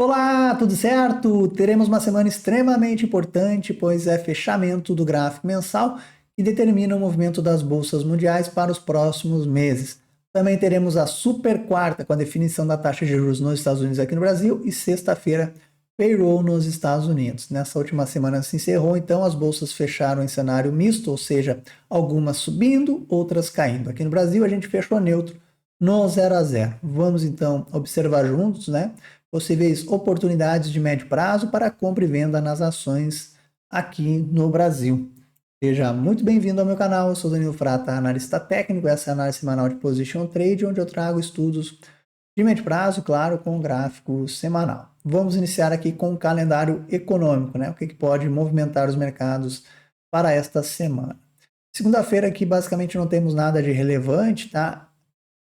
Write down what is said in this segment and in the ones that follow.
Olá, tudo certo? Teremos uma semana extremamente importante, pois é fechamento do gráfico mensal que determina o movimento das bolsas mundiais para os próximos meses. Também teremos a super quarta com a definição da taxa de juros nos Estados Unidos e aqui no Brasil e sexta-feira payroll nos Estados Unidos. Nessa última semana se encerrou, então as bolsas fecharam em cenário misto, ou seja, algumas subindo, outras caindo. Aqui no Brasil a gente fechou neutro no 0 a 0. Vamos então observar juntos, né? Possíveis oportunidades de médio prazo para compra e venda nas ações aqui no Brasil. Seja muito bem-vindo ao meu canal, eu sou Danilo Frata, analista técnico, essa é a análise semanal de Position Trade, onde eu trago estudos de médio prazo, claro, com gráfico semanal. Vamos iniciar aqui com o calendário econômico, né? O que pode movimentar os mercados para esta semana. Segunda-feira aqui basicamente não temos nada de relevante, tá?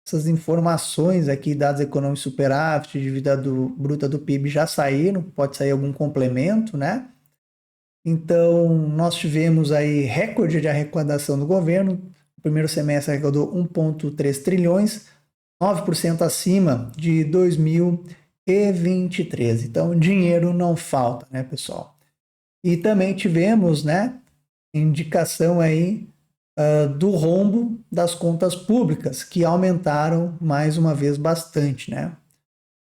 Essas informações aqui, dados econômicos, superávit, dívida bruta do PIB já saíram, pode sair algum complemento, né? Então, nós tivemos aí recorde de arrecadação do governo. No primeiro semestre arrecadou 1,3 trilhões, 9% acima de 2023. Então, dinheiro não falta, né, pessoal? E também tivemos, né, indicação aí do rombo das contas públicas, que aumentaram mais uma vez bastante, né?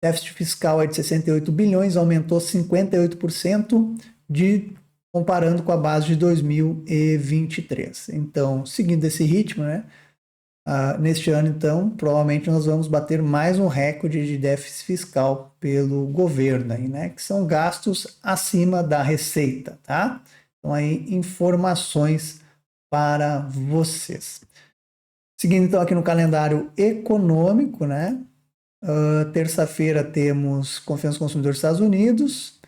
Déficit fiscal é de 68 bilhões, aumentou 58% comparando com a base de 2023. Então, seguindo esse ritmo, né? Neste ano, então, provavelmente nós vamos bater mais um recorde de déficit fiscal pelo governo, aí, né? Que são gastos acima da receita, tá? Então, aí, informações para vocês. Seguindo então aqui no calendário econômico, né? Terça-feira temos confiança do consumidor dos Estados Unidos.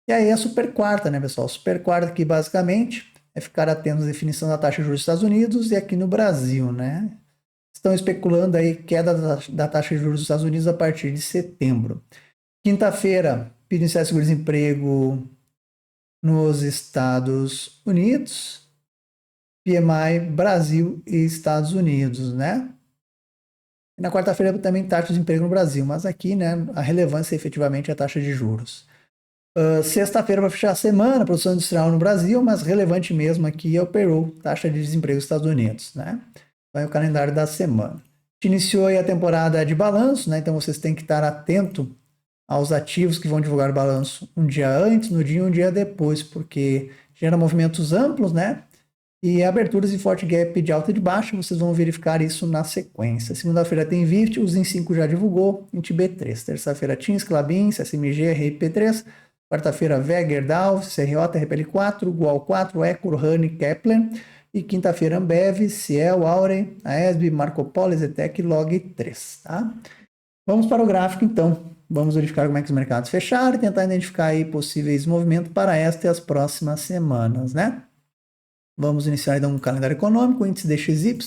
E aí a super quarta, né, pessoal? Super quarta aqui basicamente é ficar atento à definição da taxa de juros dos Estados Unidos e aqui no Brasil, né? Estão especulando aí queda da taxa de juros dos Estados Unidos a partir de setembro. Quinta-feira, PIB inicial de seguro-desemprego nos Estados Unidos. PMI Brasil e Estados Unidos, né? E na quarta-feira também taxa de desemprego no Brasil, mas aqui, né, a relevância efetivamente é a taxa de juros. Sexta-feira vai fechar a semana, produção industrial no Brasil, mas relevante mesmo aqui é o payroll, taxa de desemprego dos Estados Unidos, né? Vai o calendário da semana. A gente iniciou aí a temporada de balanço, né? Então vocês têm que estar atento aos ativos que vão divulgar o balanço um dia antes, no dia e um dia depois, porque gera movimentos amplos, né? E aberturas em forte gap de alta e de baixa, vocês vão verificar isso na sequência. Segunda-feira tem VIFT, o ZIN5 já divulgou, INTB3. Terça-feira TINS, Klabin, SMG, RIP3. Quarta-feira VEG, Gerdau, CRJ, RPL4, GUAL4, Ecor, Honey, Kepler. E quinta-feira Ambev, Ciel, Auren, AESB, Marco Polo, Zetec e Log3. Tá? Vamos para o gráfico então. Vamos verificar como é que os mercados fecharam e tentar identificar aí possíveis movimentos para esta e as próximas semanas, né? Vamos iniciar então um calendário econômico, o índice DXY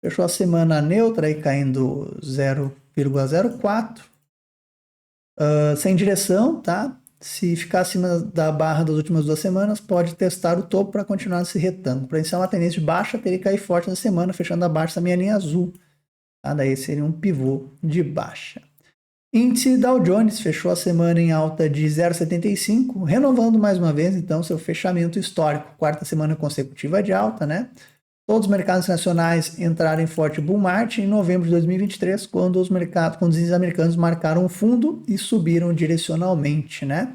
fechou a semana neutra, aí caindo 0,04, sem direção, tá? Se ficar acima da barra das últimas 2 semanas, pode testar o topo para continuar se retando. Para iniciar uma tendência de baixa, teria que cair forte na semana, fechando abaixo da minha linha azul. Tá? Daí seria um pivô de baixa. Índice Dow Jones fechou a semana em alta de 0,75, renovando mais uma vez, então, seu fechamento histórico. Quarta semana consecutiva de alta, né? Todos os mercados nacionais entraram em forte bull market em novembro de 2023, quando os índices americanos marcaram fundo e subiram direcionalmente, né?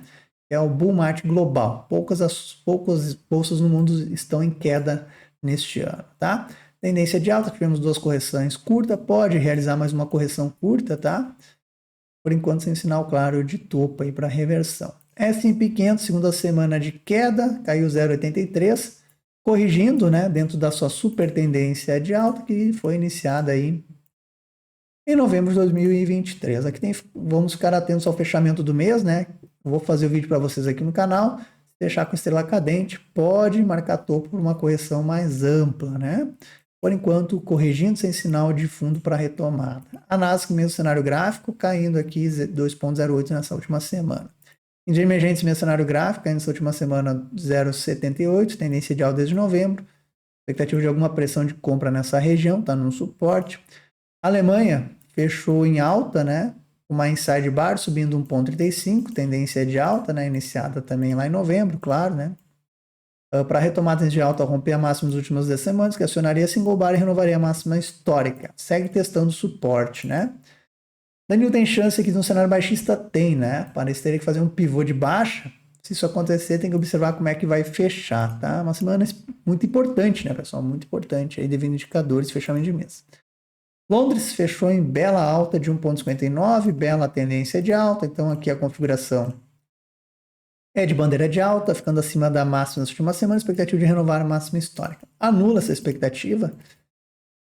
É o bull market global. Poucas bolsas no mundo estão em queda neste ano, tá? Tendência de alta, tivemos 2 correções curtas, pode realizar mais uma correção curta, tá? Por enquanto, sem sinal claro de topo aí para reversão. S&P 500, segunda semana de queda, caiu 0,83, corrigindo, né, dentro da sua super tendência de alta que foi iniciada aí em novembro de 2023. Aqui vamos ficar atentos ao fechamento do mês, né? Vou fazer o vídeo para vocês aqui no canal. Se deixar com estrela cadente, pode marcar topo por uma correção mais ampla, né? Por enquanto, corrigindo sem sinal de fundo para retomada. A Nasdaq, mesmo cenário gráfico, caindo aqui 2,08 nessa última semana. Índice de emergência, mesmo cenário gráfico, caindo nessa última semana 0,78, tendência de alta desde novembro. Expectativa de alguma pressão de compra nessa região, está no suporte. A Alemanha fechou em alta, né? uma inside bar subindo 1,35, tendência de alta, né? Iniciada também lá em novembro, claro, né? Para retomar a tendência de alta, romper a máxima nas últimas 10 semanas, que acionaria single bar e renovaria a máxima histórica. Segue testando suporte, né? Danilo, tem chance aqui no cenário baixista? Tem, né? Parece ter que fazer um pivô de baixa. Se isso acontecer, tem que observar como é que vai fechar, tá? Uma semana muito importante, né, pessoal? Muito importante aí devido a indicadores, fechamento de mês. Londres fechou em bela alta de 1,59, bela tendência de alta. Então aqui a configuração é de bandeira de alta, ficando acima da máxima nas últimas semanas, expectativa de renovar a máxima histórica. Anula essa expectativa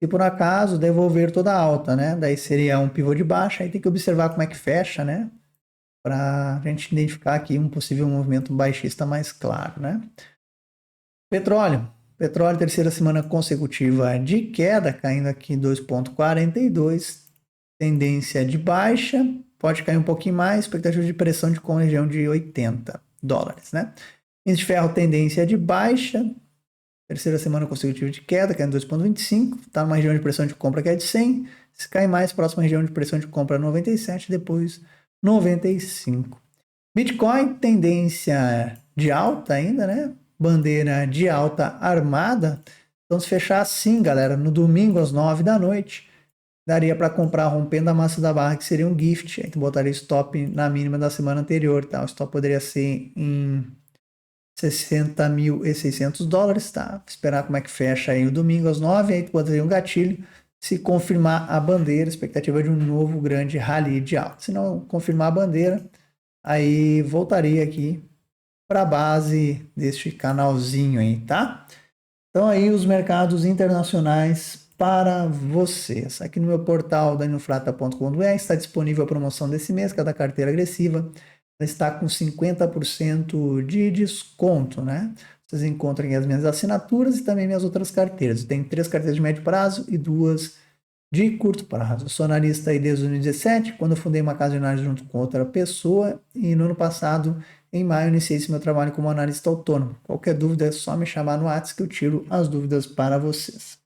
e por acaso devolver toda a alta, né? Daí seria um pivô de baixa, aí tem que observar como é que fecha, né? Para a gente identificar aqui um possível movimento baixista mais claro, né? Petróleo, terceira semana consecutiva de queda, caindo aqui 2,42, tendência de baixa, pode cair um pouquinho mais, expectativa de pressão de compra na região de 80 dólares, né? Índice de ferro, tendência de baixa, terceira semana consecutiva de queda, caindo 2,25, está numa região de pressão de compra que é de 100, se cai mais, próxima região de pressão de compra 97, depois 95. Bitcoin, tendência de alta ainda, né? Bandeira de alta armada. Então, se fechar assim, galera, no domingo às 9 da noite, daria para comprar rompendo a massa da barra, que seria um gift. Aí tu botaria stop na mínima da semana anterior, tá? O stop poderia ser em 60.600 dólares, tá? Esperar como é que fecha aí o domingo às 9, aí tu botaria um gatilho. Se confirmar a bandeira, expectativa de um novo grande rally de alta. Se não confirmar a bandeira, aí voltaria aqui para a base deste canalzinho aí, tá? Então aí os mercados internacionais para vocês. Aqui no meu portal danilofrata.com.br está disponível a promoção desse mês, cada carteira agressiva ela está com 50% de desconto, né? Vocês encontram as minhas assinaturas e também minhas outras carteiras. Tem 3 carteiras de médio prazo e 2 de curto prazo. Eu sou analista aí desde 2017, quando eu fundei uma casa de análise junto com outra pessoa, e no ano passado, em maio, iniciei esse meu trabalho como analista autônomo. Qualquer dúvida é só me chamar no WhatsApp que eu tiro as dúvidas para vocês.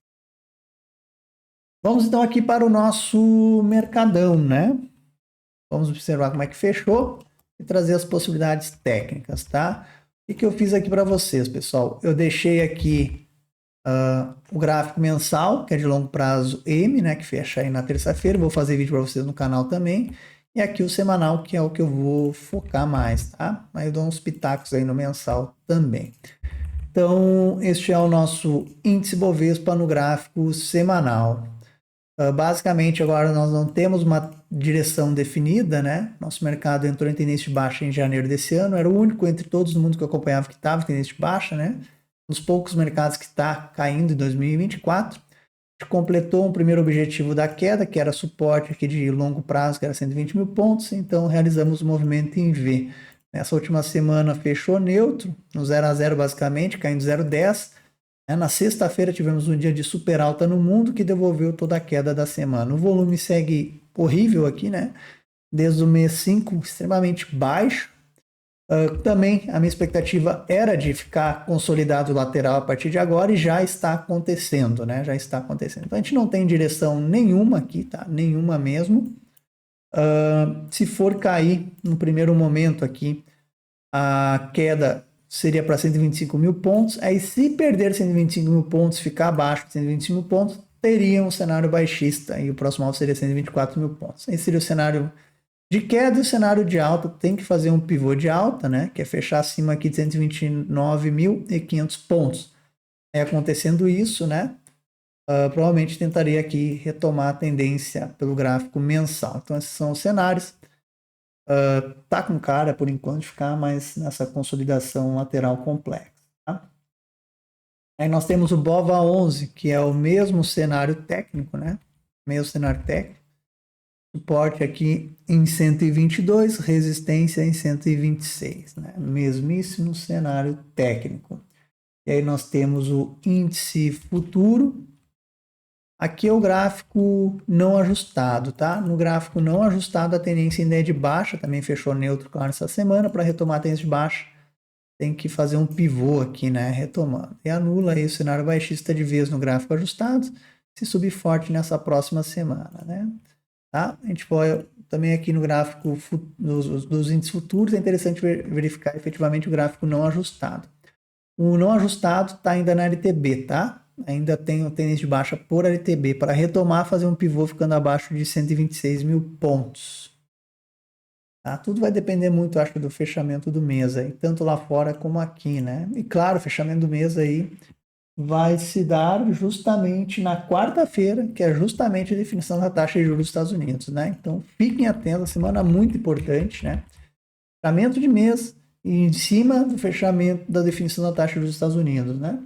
Vamos então aqui para o nosso mercadão, né? Vamos observar como é que fechou e trazer as possibilidades técnicas, tá? O que eu fiz aqui para vocês, pessoal? Eu deixei aqui o gráfico mensal, que é de longo prazo M, né, que fecha aí na terça-feira. Vou fazer vídeo para vocês no canal também. E aqui o semanal, que é o que eu vou focar mais, tá? Mas eu dou uns pitacos aí no mensal também. Então, este é o nosso índice Bovespa no gráfico semanal. Basicamente, agora nós não temos uma direção definida, né? Nosso mercado entrou em tendência de baixa em janeiro desse ano. Era o único entre todos no mundo que eu acompanhava que estava em tendência de baixa, né? Nos poucos mercados que está caindo em 2024. A gente completou um primeiro objetivo da queda, que era suporte aqui de longo prazo, que era 120 mil pontos. Então, realizamos o movimento em V. Nessa última semana, fechou neutro, no 0 a 0 basicamente, caindo 0,10. Na sexta-feira tivemos um dia de super alta no mundo que devolveu toda a queda da semana. O volume segue horrível aqui, né? Desde o mês 5, extremamente baixo. Também a minha expectativa era de ficar consolidado lateral a partir de agora e já está acontecendo, né? Já está acontecendo. Então a gente não tem direção nenhuma aqui, tá? Nenhuma mesmo. Se for cair no primeiro momento aqui, a queda seria para 125 mil pontos. Aí, se perder 125 mil pontos, ficar abaixo de 125 mil pontos, teria um cenário baixista. E o próximo alvo seria 124 mil pontos. Esse seria o cenário de queda. E o cenário de alta tem que fazer um pivô de alta, né? Que é fechar acima aqui de 129.500 pontos. Acontecendo isso, né? Provavelmente tentaria aqui retomar a tendência pelo gráfico mensal. Então, esses são os cenários. Tá com cara, por enquanto, de ficar mais nessa consolidação lateral complexa. Tá? Aí nós temos o BOVA11, que é o mesmo cenário técnico, né? Mesmo cenário técnico. Suporte aqui em 122, resistência em 126, né? Mesmíssimo cenário técnico. E aí nós temos o índice futuro. Aqui é o gráfico não ajustado, tá? No gráfico não ajustado, a tendência ainda é de baixa, também fechou neutro, claro, essa semana. Para retomar a tendência de baixa, tem que fazer um pivô aqui, né? Retomando. E anula aí o cenário baixista de vez no gráfico ajustado, se subir forte nessa próxima semana, né? Tá? A gente também aqui no gráfico dos índices futuros, é interessante verificar efetivamente o gráfico não ajustado. O não ajustado está ainda na LTB, tá? Ainda tem o tendência de baixa por LTB. Para retomar, fazer um pivô ficando abaixo de 126 mil pontos. Tá? Tudo vai depender muito, acho, do fechamento do mês aí, tanto lá fora como aqui, né? E claro, o fechamento do mês aí vai se dar justamente na quarta-feira, que é justamente a definição da taxa de juros dos Estados Unidos, né? Então, fiquem atentos, semana muito importante, né? Fechamento de mês e em cima do fechamento da definição da taxa de juros dos Estados Unidos, né?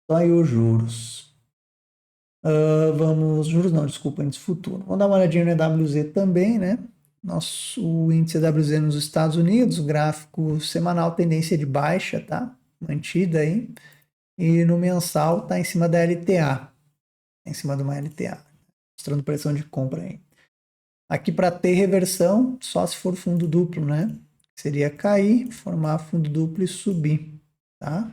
Então, aí os juros. Juros não, desculpa, índice futuro. Vamos dar uma olhadinha no EWZ também, né? O índice EWZ nos Estados Unidos, gráfico semanal, tendência de baixa, tá? Mantida aí. E no mensal tá em cima da LTA, em cima de uma LTA, mostrando pressão de compra aí. Aqui para ter reversão, só se for fundo duplo, né? Seria cair, formar fundo duplo e subir, tá?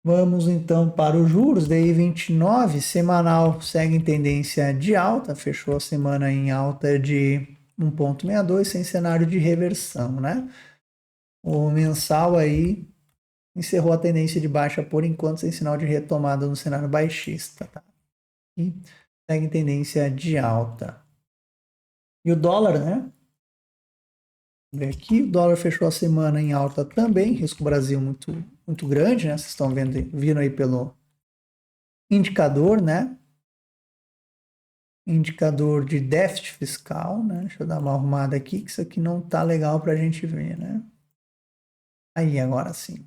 Vamos então para os juros, DI 29, semanal segue em tendência de alta, fechou a semana em alta de 1,62, sem cenário de reversão, né? O mensal aí encerrou a tendência de baixa por enquanto, sem sinal de retomada no cenário baixista, tá? E segue em tendência de alta. E o dólar, né? Aqui o dólar fechou a semana em alta também, risco Brasil muito grande, né? Vocês estão vindo aí pelo indicador, né? Indicador de déficit fiscal, né? Deixa eu dar uma arrumada aqui, que isso aqui não tá legal para a gente ver, né? Aí, agora sim.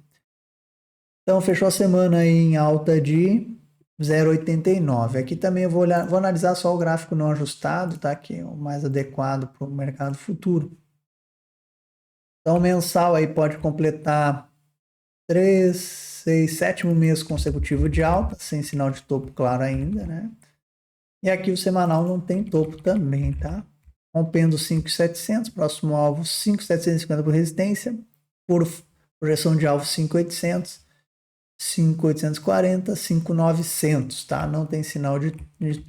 Então, fechou a semana aí em alta de 0,89. Aqui também eu vou analisar só o gráfico não ajustado, tá? Que é o mais adequado para o mercado futuro. Então, mensal aí pode completar 3, 6, 7º mês consecutivo de alta, sem sinal de topo claro ainda, né? E aqui o semanal não tem topo também, tá? Rompendo 5.700, próximo alvo 5.750 por resistência, por projeção de alvo 5.800, 5.840, 5.900, tá? Não tem sinal de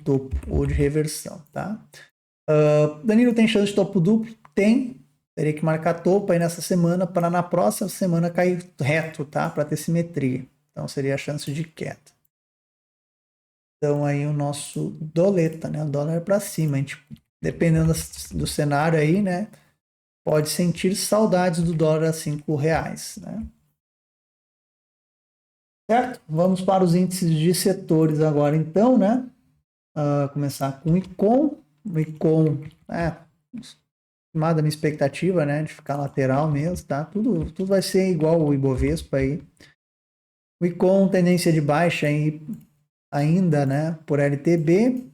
topo ou de reversão, tá? Danilo, tem chance de topo duplo? Tem. Teria que marcar topo aí nessa semana para na próxima semana cair reto, tá? Para ter simetria. Então seria a chance de queda. Então aí o nosso doleta, né? O dólar para cima. A gente, dependendo do cenário aí, né? Pode sentir saudades do dólar a R$5, né? Certo? Vamos para os índices de setores agora então, né? Começar com o ICOM. O ICOM, da minha expectativa, né, de ficar lateral mesmo, tá? Tudo vai ser igual o Ibovespa aí. O ICOM, tendência de baixa aí, ainda, né, por LTB,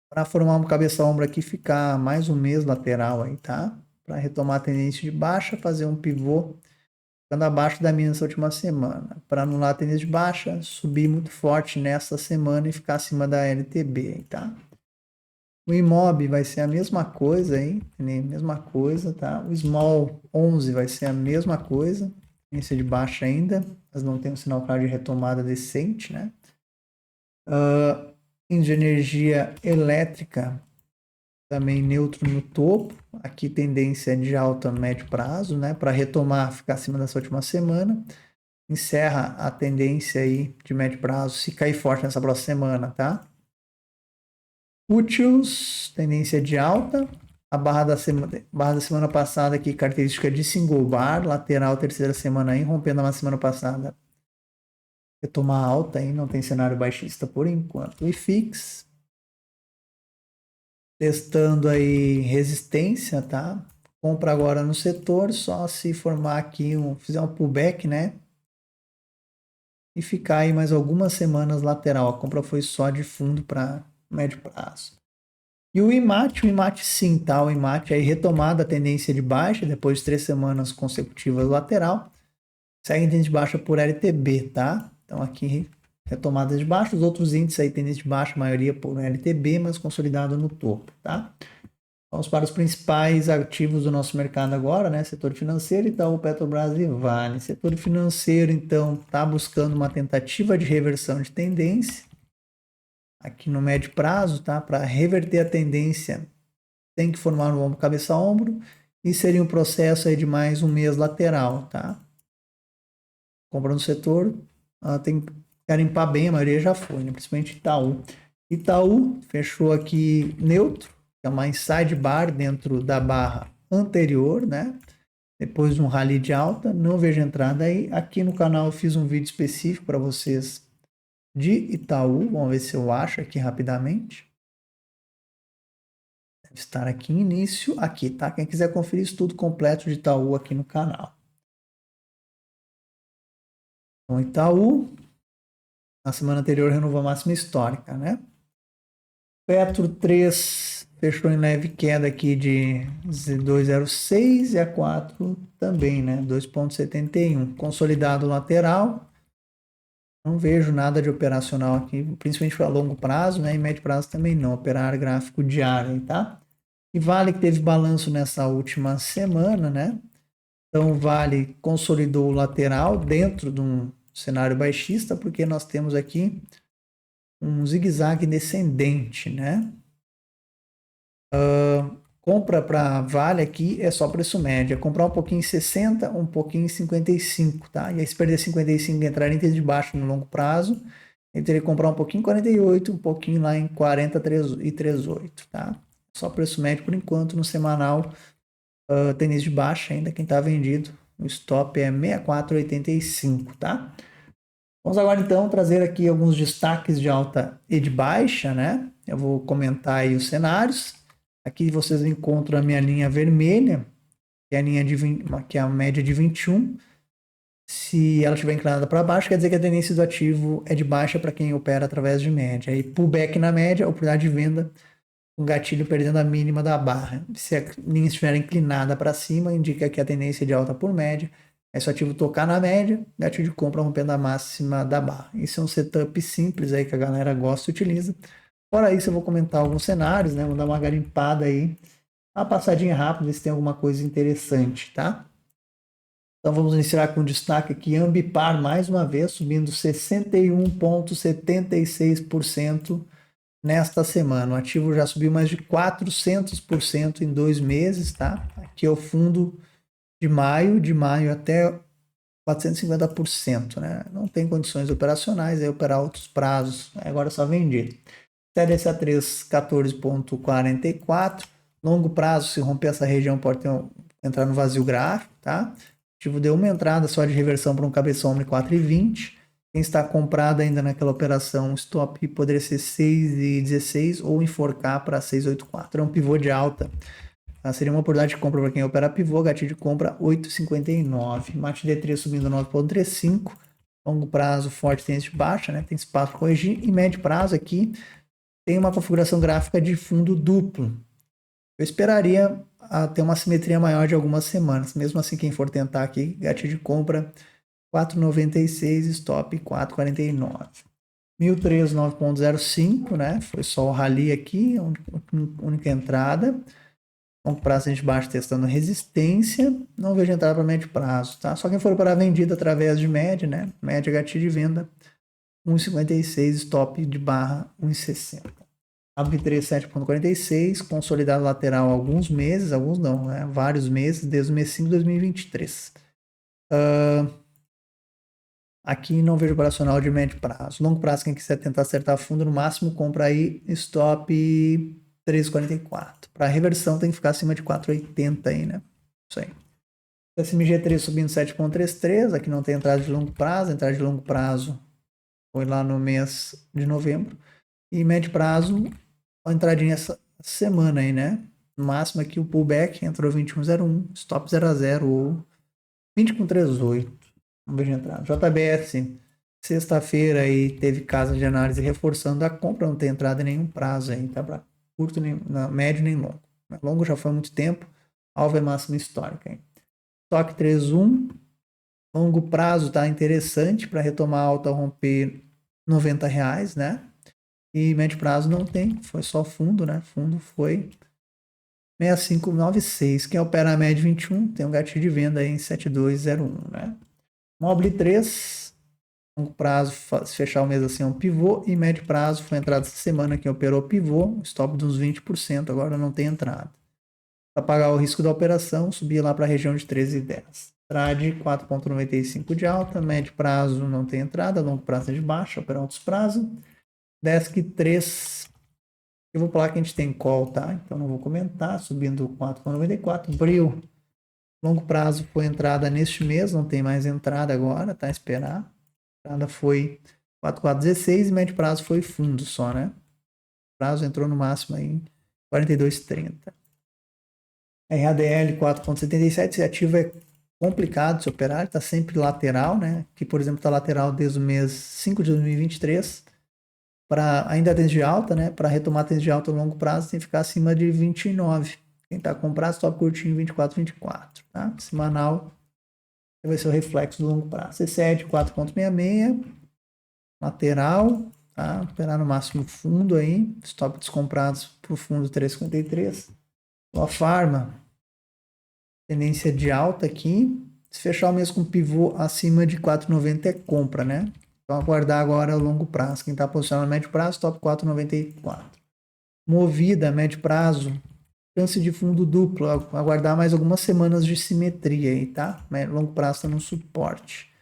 para formar um cabeça-ombro aqui, ficar mais um mês lateral aí, tá? Para retomar a tendência de baixa, fazer um pivô, ficando abaixo da minha nessa última semana. Para anular a tendência de baixa, subir muito forte nessa semana e ficar acima da LTB aí, tá? O IMOB vai ser a mesma coisa aí, mesma coisa, tá? O Small 11 vai ser a mesma coisa, tendência de baixa ainda, mas não tem um sinal claro de retomada decente, né? Índice de energia elétrica também neutro no topo, aqui tendência de alta médio prazo, né? Para retomar, ficar acima dessa última semana, encerra a tendência aí de médio prazo, se cair forte nessa próxima semana, tá? Úteis, tendência de alta. A barra da semana passada aqui, característica de single bar, lateral, terceira semana aí, rompendo na semana passada. Retomar alta aí, não tem cenário baixista por enquanto. O IFIX, testando aí resistência, tá? Compra agora no setor, só se formar aqui, fizer um pullback, né? E ficar aí mais algumas semanas lateral. A compra foi só de fundo para médio prazo. E o IMAT sim, tá? O IMAT aí retomada a tendência de baixa, depois de 3 semanas consecutivas lateral. Segue tendência de baixa por LTB, tá? Então aqui retomada de baixa, os outros índices aí tendência de baixa, a maioria por LTB, mas consolidado no topo, tá? Vamos para os principais ativos do nosso mercado agora, né? Setor financeiro, Itaú, Petrobras e Vale. Setor financeiro, então, tá buscando uma tentativa de reversão de tendência. aqui no médio prazo, tá? Para reverter a tendência, tem que formar um ombro, cabeça, ombro, e seria um processo aí de mais um mês lateral, tá? Compra no setor, tem que garimpar bem, a maioria já foi, né? Principalmente Itaú. Itaú fechou aqui neutro, que é uma inside bar dentro da barra anterior, né? Depois de um rally de alta, não vejo entrada aí. Aqui no canal eu fiz um vídeo específico para vocês de Itaú. Vamos ver se eu acho aqui rapidamente. Deve estar aqui em início, aqui, tá? Quem quiser conferir estudo completo de Itaú aqui no canal. Então, Itaú, na semana anterior renovou a máxima histórica, né? Petro 3 fechou em leve queda aqui de 2,06 e a 4 também, né? 2,71. Consolidado lateral. Não vejo nada de operacional aqui, principalmente para longo prazo, né? E médio prazo também não. Operar gráfico diário, tá? E Vale que teve balanço nessa última semana, né? Então Vale consolidou o lateral dentro de um cenário baixista, porque nós temos aqui um zigue-zague descendente, né? Compra para Vale aqui é só preço médio. É comprar um pouquinho em 60, um pouquinho em 55, tá? E aí se perder 55 e entrar em de baixo no longo prazo, eu teria que comprar um pouquinho em 48, um pouquinho lá em 40,38, tá? Só preço médio por enquanto. No semanal, tênis de baixa ainda, quem está vendido. O stop é 64,85, tá? Vamos agora então trazer aqui alguns destaques de alta e de baixa, né? Eu vou comentar aí os cenários. Aqui vocês encontram a minha linha vermelha, que é a linha de 20, que é a média de 21. Se ela estiver inclinada para baixo, quer dizer que a tendência do ativo é de baixa para quem opera através de média. Aí pullback na média, oportunidade de venda, um gatilho perdendo a mínima da barra. Se a linha estiver inclinada para cima, indica que a tendência é de alta por média. É se o ativo tocar na média, gatilho de compra rompendo a máxima da barra. Isso é um setup simples aí que a galera gosta e utiliza. Fora isso, eu vou comentar alguns cenários, né? Vou dar uma garimpada aí, uma passadinha rápida, ver se tem alguma coisa interessante, tá? Então vamos iniciar com destaque aqui, Ambipar mais uma vez, subindo 61,76% nesta semana. O ativo já subiu mais de 400% em 2 meses, tá? Aqui é o fundo de maio até 450%, né? Não tem condições operacionais, aí operar outros prazos, agora é só vendido. TDCA3 14,44, longo prazo, se romper essa região pode entrar no vazio gráfico, tá? O ativo deu uma entrada só de reversão para um cabeção de 4,20. Quem está comprado ainda naquela operação, stop poderia ser 6,16 ou enforcar para 6,84. É um pivô de alta. Seria uma oportunidade de compra para quem opera pivô, gatilho de compra 8,59. MAT D3 subindo 9,35. Longo prazo, forte tendência de baixa, né? Tem espaço para corrigir. E médio prazo aqui tem uma configuração gráfica de fundo duplo. Eu esperaria ter uma simetria maior de algumas semanas. Mesmo assim, quem for tentar aqui, gatilho de compra 4,96, stop 4,49. 1013 9,05, né? Foi só o rally aqui, a única entrada. Longo prazo a gente baixa testando resistência. Não vejo entrada para médio prazo, tá? Só quem for para vendida através de média, né? Média gatilho de venda 1,56, stop de barra 1,60. AB3 7,46, consolidado lateral há alguns meses, alguns não, né? Vários meses, desde o mês 5 de 2023. Aqui não vejo operacional de médio prazo. Longo prazo, quem quiser tentar acertar fundo, no máximo compra aí stop 3,44. Para reversão tem que ficar acima de 4,80 aí, né? Isso aí. SMG3 subindo 7,33, aqui não tem entrada de longo prazo, entrada de longo prazo foi lá no mês de novembro. E médio prazo, uma entradinha essa semana aí, né? No máximo aqui o pullback entrou 21,01, stop 0,0 ou 20,38. Vamos ver de entrada. JBS, sexta-feira aí teve casa de análise reforçando a compra, não tem entrada em nenhum prazo aí, tá? Pra curto, nem, médio nem longo. Longo já foi há muito tempo, alvo é máxima histórica aí. Stock 3,1, longo prazo tá interessante para retomar a alta, romper R$90, né? E médio prazo não tem, foi só fundo, né? Fundo foi 6596. Quem opera a média 21 tem um gatilho de venda aí em 7201, né? Mobile 3 Longo prazo, se fechar o mês assim, é um pivô. E médio prazo, foi entrada essa semana que operou pivô, stop de uns 20%, agora não tem entrada. Para pagar o risco da operação, subir lá para a região de 13,10. Trade 4,95 de alta, médio prazo não tem entrada, longo prazo é de baixa, operar altos prazos. Desk 3, eu vou falar que a gente tem call, tá? Então não vou comentar, subindo 4,94. Bril, longo prazo foi entrada neste mês, não tem mais entrada agora, tá? Esperar. A entrada foi 4,416 e médio prazo foi fundo só, né? O prazo entrou no máximo aí em 42,30. RADL 4,77, esse ativo é complicado de se operar, está sempre lateral, né? Aqui, por exemplo, está lateral desde o mês 5 de 2023. Ainda a tendência de alta, né? Para retomar a tendência de alta a longo prazo, tem que ficar acima de 29. Quem está comprado, stop curtinho 24, 24, tá? Semanal vai ser o reflexo do longo prazo. CCED 4,66, lateral, tá? Operar no máximo fundo aí, stop descomprados para o fundo 3,53. A Pharma, tendência de alta aqui. Se fechar o mês com pivô acima de 4,90 é compra, né? Então aguardar agora o longo prazo. Quem está posicionado no médio prazo, top 4,94. Movida, médio prazo, chance de fundo duplo. Aguardar mais algumas semanas de simetria aí, tá? Longo prazo está no suporte.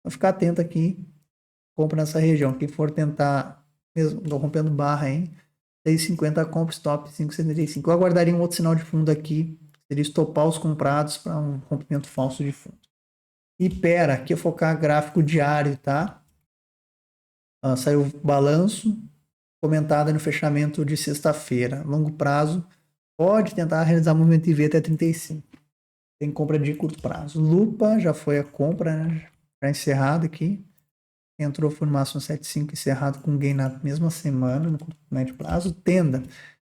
Então ficar atento aqui. Compra nessa região. Quem for tentar, mesmo rompendo barra, hein? 6,50 compra, stop 5,75. Eu aguardaria um outro sinal de fundo aqui. Seria estopar os comprados para um rompimento falso de fundo. Ipera, aqui eu focar gráfico diário, tá? Saiu balanço, comentada no fechamento de sexta-feira. Longo prazo, pode tentar realizar movimento IV até 35. Tem compra de curto prazo. Lupa, já foi a compra, né? Já encerrado aqui. Entrou por máximo 7,5, encerrado com gain na mesma semana, no médio prazo. Tenda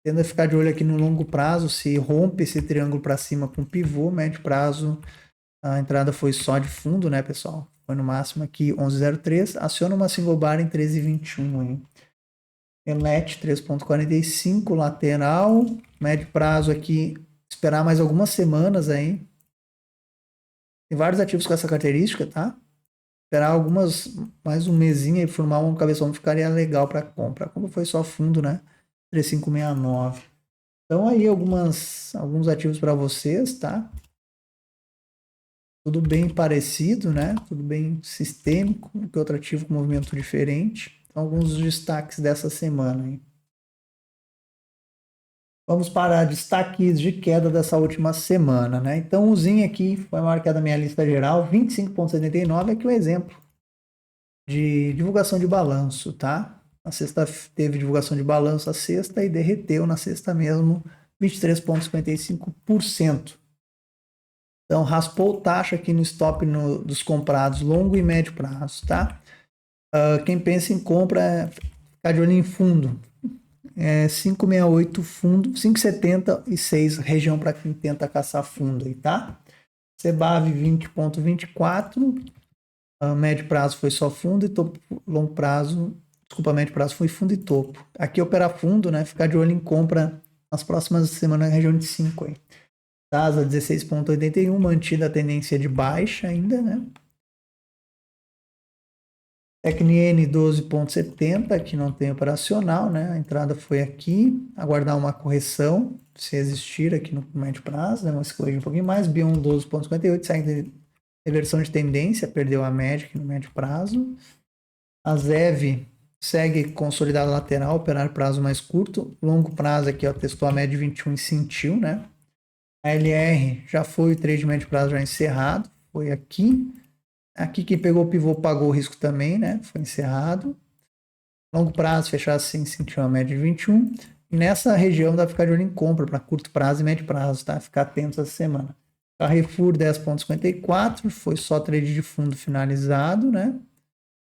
a ficar de olho aqui no longo prazo, se rompe esse triângulo para cima com pivô, médio prazo, a entrada foi só de fundo, né, pessoal? Foi no máximo aqui 11,03, aciona uma single bar em 13,21, hein? Elet 3,45, lateral, médio prazo aqui, esperar mais algumas semanas aí. Tem vários ativos com essa característica, tá? Esperar mais um mesinho e formar um cabeção ficaria legal para compra. A compra foi só fundo, né? 3569. Então aí alguns ativos para vocês, tá? Tudo bem parecido, né? Tudo bem sistêmico, que outro ativo com movimento diferente. Então, alguns destaques dessa semana, hein? Vamos para destaques de queda dessa última semana, né? Então, o ZIN aqui foi a maior queda da minha lista geral, 25,79, aqui o exemplo de divulgação de balanço, tá? Na sexta teve divulgação de balanço a sexta e derreteu na sexta mesmo 23,55%. Então, raspou taxa aqui no stop dos comprados longo e médio prazo, tá? Quem pensa em compra, ficar de olho em fundo. 568 fundo, 5,76 região para quem tenta caçar fundo aí, tá? Cebav 20,24, médio prazo foi só fundo e topo, longo prazo, desculpa, médio prazo foi fundo e topo. Aqui operar fundo, né? Ficar de olho em compra nas próximas semanas na região de 5 aí. TASA 16,81, mantida a tendência de baixa ainda, né? TecNN 12,70, que não tem operacional, né? A entrada foi aqui, aguardar uma correção, se existir aqui no médio prazo, né? Mas corrigir um pouquinho mais. Bion 12,58, segue reversão de tendência, perdeu a média aqui no médio prazo. A ZEV segue consolidada lateral, operar prazo mais curto. Longo prazo aqui, ó, testou a média de 21 e sentiu, né? A LR já foi o trade de médio prazo já encerrado, foi aqui. Aqui que pegou o pivô pagou o risco também, né? Foi encerrado. Longo prazo, fechar assim, sentiu uma média de 21. E nessa região dá para ficar de olho em compra para curto prazo e médio prazo, tá? Ficar atento essa semana. Carrefour 10,54, foi só trade de fundo finalizado, né?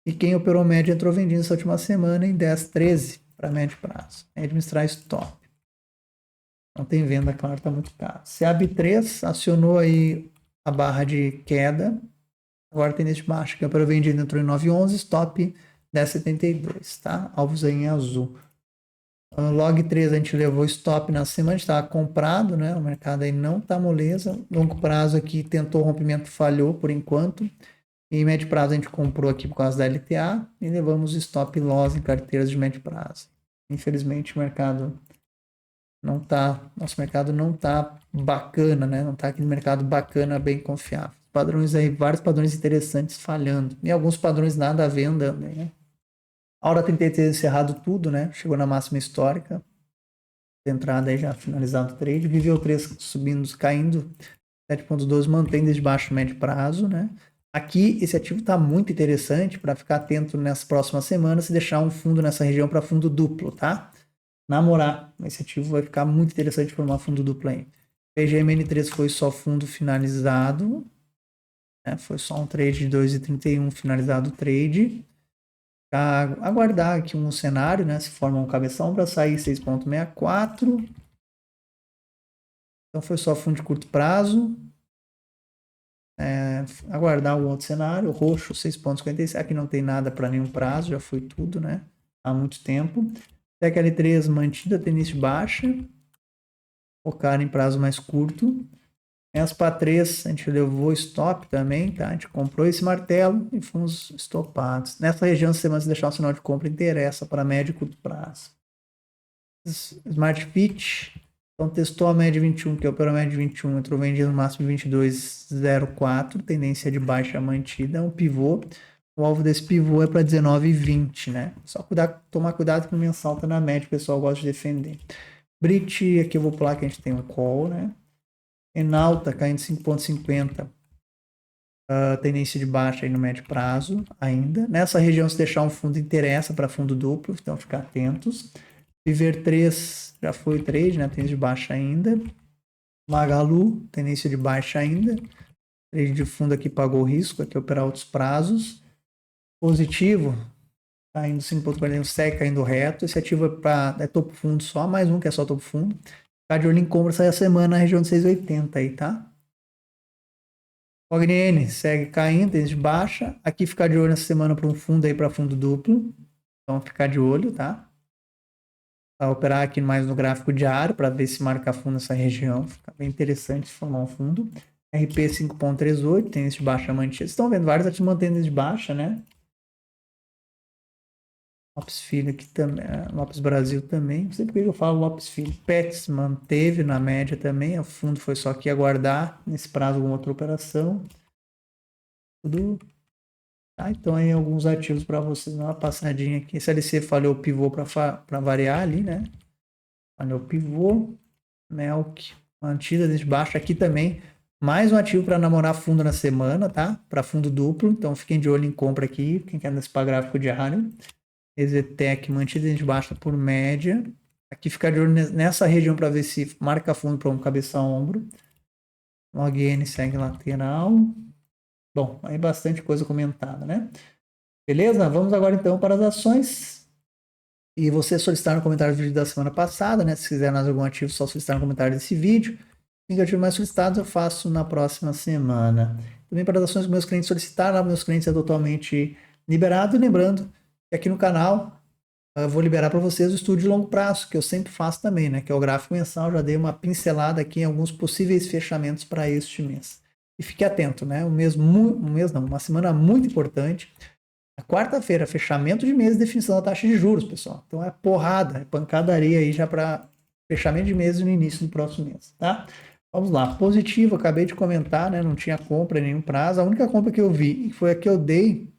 E quem operou média entrou vendendo essa última semana em 10,13 para médio prazo. Administrar stop. Não tem venda, claro, tá muito caro. CAB3 acionou aí a barra de queda. Agora tem neste baixo, que é para vendido entrou em 9,11, stop 10,72, tá? Alvos aí em azul. Log 3 a gente levou stop na semana, estava comprado, né? O mercado aí não tá moleza. Longo prazo aqui tentou rompimento, falhou por enquanto. E médio prazo a gente comprou aqui por causa da LTA e levamos stop loss em carteiras de médio prazo. Infelizmente o mercado nosso mercado não tá bacana, né? Não tá aquele mercado bacana, bem confiável. Padrões aí, vários padrões interessantes falhando. E alguns padrões nada a ver andando, né? A hora 33 encerrado tudo, né? Chegou na máxima histórica. Entrada aí já finalizado o trade. Viveu 3 subindo, caindo. 7.12 mantém desde baixo médio prazo, né? Aqui esse ativo está muito interessante para ficar atento nas próximas semanas e deixar um fundo nessa região para fundo duplo, tá? Namorar, esse ativo vai ficar muito interessante formar fundo duplo aí. PGMN3 foi só fundo finalizado, né? Foi só um trade de 2,31 finalizado o trade. Aguardar aqui um cenário, né? Se forma um cabeção para sair 6,64. Então foi só fundo de curto prazo. Aguardar um outro cenário. Roxo 6,57. Aqui não tem nada para nenhum prazo, já foi tudo, né? Há muito tempo. TECL3 mantida tendência baixa. Focar em prazo mais curto. ESPA 3 a gente levou stop também, tá? A gente comprou esse martelo e fomos estopados. Nessa região, se você deixar um sinal de compra, interessa para médio e curto prazo. Smart Fit, então testou a média 21, que operou a média 21, entrou vendido no máximo 22,04, tendência de baixa mantida, um pivô. O alvo desse pivô é para 19,20, né? Só tomar cuidado que o mensal tá na média, o pessoal gosta de defender. Brit, aqui eu vou pular que a gente tem um call, né? Enalta caindo 5,50. Tendência de baixa aí no médio prazo ainda. Nessa região, se deixar um fundo, interessa para fundo duplo, então ficar atentos. Viver 3 já foi trade, né? Tendência de baixa ainda. Magalu, tendência de baixa ainda. Trade de fundo aqui pagou risco, aqui operar outros prazos. Positivo, caindo 5,41, segue caindo reto. Esse ativo é topo fundo só, mais um que é só topo fundo. Ficar de olho em compra essa semana na região de 6,80 aí, tá? OGN segue caindo, tendência de baixa. Aqui ficar de olho nessa semana para um fundo aí para fundo duplo. Então ficar de olho, tá? Vai operar aqui mais no gráfico diário para ver se marca fundo nessa região. Fica bem interessante se formar um fundo. RP 5,38, tendência de baixa mantida. Vocês estão vendo vários ativos mantendo tendência de baixa, né? Lopes Filho aqui também, Lopes Brasil também. Não sei por que eu falo Lopes Filho. Pets manteve na média também. O fundo foi só aqui aguardar nesse prazo alguma outra operação. Tudo. Tá, então aí alguns ativos para vocês dar uma passadinha aqui. SLC falhou o pivô para variar ali, né? Falhou o pivô. Melk mantida desde baixo. Aqui também mais um ativo para namorar fundo na semana, tá? Para fundo duplo. Então fiquem de olho em compra aqui. Quem quer nesse gráfico diário. Exetec mantida desde baixa por média. Aqui ficar de olho nessa região para ver se marca fundo para um cabeça a ombro. Logn segue lateral. Bom, aí bastante coisa comentada, né? Beleza? Vamos agora então para as ações. E você solicitar no comentário do vídeo da semana passada, né? Se quiser mais algum ativo, só solicitar no comentário desse vídeo. Se ativo mais solicitados, eu faço na próxima semana. Também para as ações que meus clientes solicitaram, meus clientes é totalmente liberado. E lembrando que aqui no canal eu vou liberar para vocês o estudo de longo prazo, que eu sempre faço também, né? Que é o gráfico mensal. Já dei uma pincelada aqui em alguns possíveis fechamentos para este mês. E fique atento, né? Uma semana muito importante. A quarta-feira, fechamento de mês, definição da taxa de juros, pessoal. Então é porrada, é pancadaria aí já para fechamento de mês no início do próximo mês, tá? Vamos lá, positivo, acabei de comentar, né? Não tinha compra em nenhum prazo. A única compra que eu vi, que foi a que eu dei,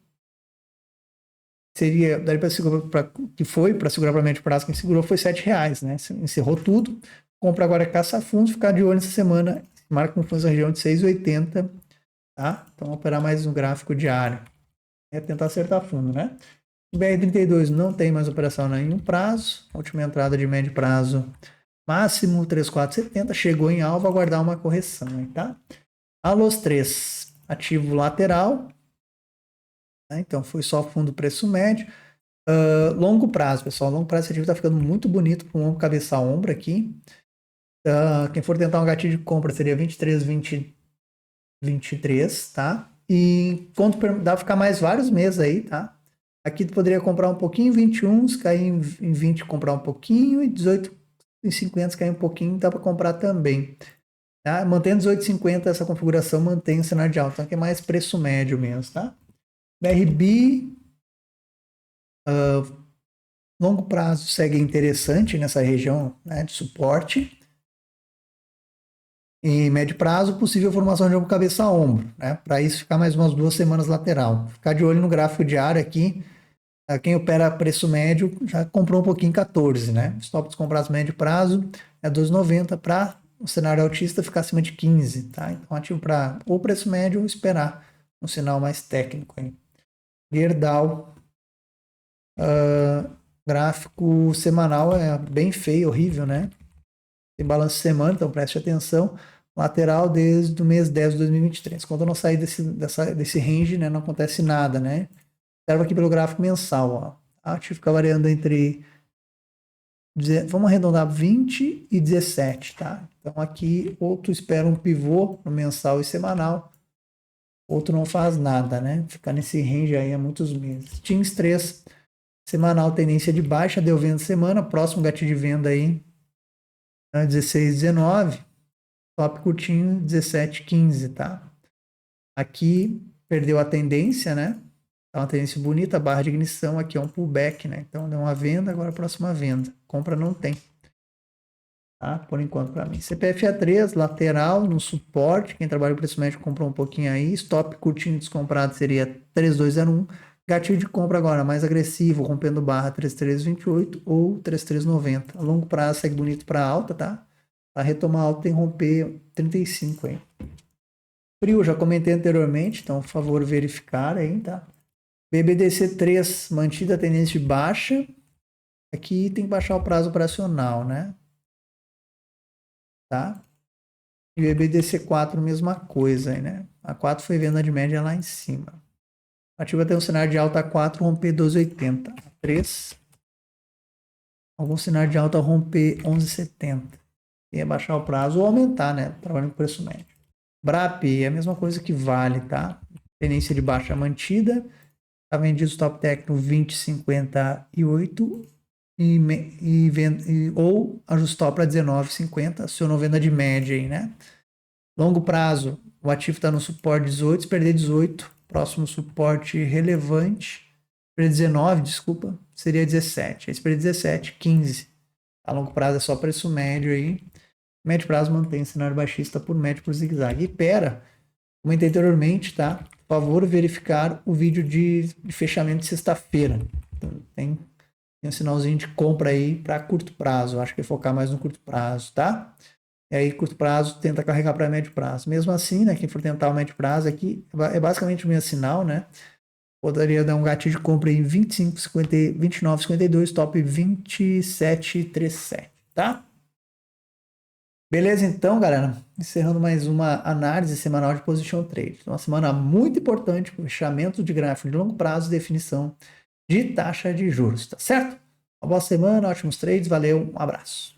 daria para segurar, que foi para segurar para médio prazo, quem segurou foi R$7, né? Encerrou tudo. Compra agora é caça-fundos, ficar de olho nessa semana, marca um fundo na região de 6,80, tá? Então operar mais no gráfico diário. É tentar acertar fundo, né? BR32 não tem mais operação em nenhum prazo. A última entrada de médio prazo máximo 3,470. Chegou em alvo, aguardar uma correção, tá? Allos 3, ativo lateral. Tá? Então foi só fundo preço médio. Longo prazo, pessoal. Longo prazo esse ativo está ficando muito bonito com um cabeça a ombro aqui. Quem for tentar um gatilho de compra seria 23, 20, 23, tá? E quanto dá para ficar mais vários meses aí, tá? Aqui tu poderia comprar um pouquinho, 21, se cair em 20, comprar um pouquinho, e 18,50, se cair um pouquinho, dá para comprar também. Tá? Mantendo 18,50, essa configuração mantém o cenário de alta, então aqui é mais preço médio mesmo, tá? BRB, longo prazo segue interessante nessa região, né, de suporte. E médio prazo, possível formação de ombro, cabeça a ombro, né? Para isso ficar mais umas 2 semanas lateral. Ficar de olho no gráfico diário aqui. Quem opera preço médio já comprou um pouquinho 14, né? Stop dos comprados médio prazo é 12,90 para o cenário altista ficar acima de 15, tá? Então ativo para ou preço médio ou esperar um sinal mais técnico aí. Gerdau, gráfico semanal é bem feio, horrível, né? Tem balanço semana, então preste atenção. Lateral desde o mês 10 de 2023. Quando eu não sair desse range, né, não acontece nada, né? Observa aqui pelo gráfico mensal, ó. A ativo fica variando entre, vamos arredondar, 20 e 17, tá? Então aqui, ou tu espera um pivô no mensal e semanal, ou tu não faz nada, né? Ficar nesse range aí há muitos meses. Teams 3, semanal, tendência de baixa, deu venda semana, próximo gatilho de venda aí, 16, 19. Top curtinho, 17, 15, tá? Aqui perdeu a tendência, né? Tá uma tendência bonita, barra de ignição, aqui é um pullback, né? Então deu uma venda, agora a próxima venda. Compra não tem. Tá? Por enquanto para mim. CPF A3, lateral, no suporte. Quem trabalha com preço médio comprou um pouquinho aí. Stop curtinho descomprado seria 3201. Gatilho de compra agora mais agressivo, rompendo barra 3328 ou 3390. A longo prazo segue bonito para alta, tá? Para retomar alta tem que romper 35 aí. Frio, já comentei anteriormente, então por favor verificar aí, tá? BBDC3, mantida a tendência de baixa. Aqui tem que baixar o prazo operacional, né? Tá? E BBDC4, mesma coisa aí, né? A 4 foi venda de média lá em cima. Ativa tem um cenário de alta 4, romper 12,80. A 3, algum cenário de alta romper 11,70. E baixar o prazo ou aumentar, né? Trabalhando com preço médio. BRAP é a mesma coisa que Vale, tá? Tendência de baixa mantida. Tá vendido stop técnico 20,58 ou ajustar para 19,50. Acionou venda de média aí, né? Longo prazo, o ativo está no suporte 18, se perder 18, próximo suporte relevante, perder 19, desculpa, seria 17. Aí se perder 17, 15. A longo prazo é só preço médio aí. Médio prazo mantém cenário baixista por médio por zigue-zague. E pera, comentei anteriormente, tá? Por favor, verificar o vídeo de fechamento de sexta-feira. Então, tem um sinalzinho de compra aí para curto prazo. Acho que é focar mais no curto prazo, tá? E aí, curto prazo, tenta carregar para médio prazo. Mesmo assim, né? Quem for tentar o médio prazo aqui, é basicamente o mesmo sinal, né? Poderia dar um gatilho de compra em 29,52, top 27,37, tá? Beleza, então, galera. Encerrando mais uma análise semanal de Position Trade. Uma semana muito importante para o fechamento de gráfico de longo prazo e definição de taxa de juros, tá certo? Uma boa semana, ótimos trades, valeu, um abraço.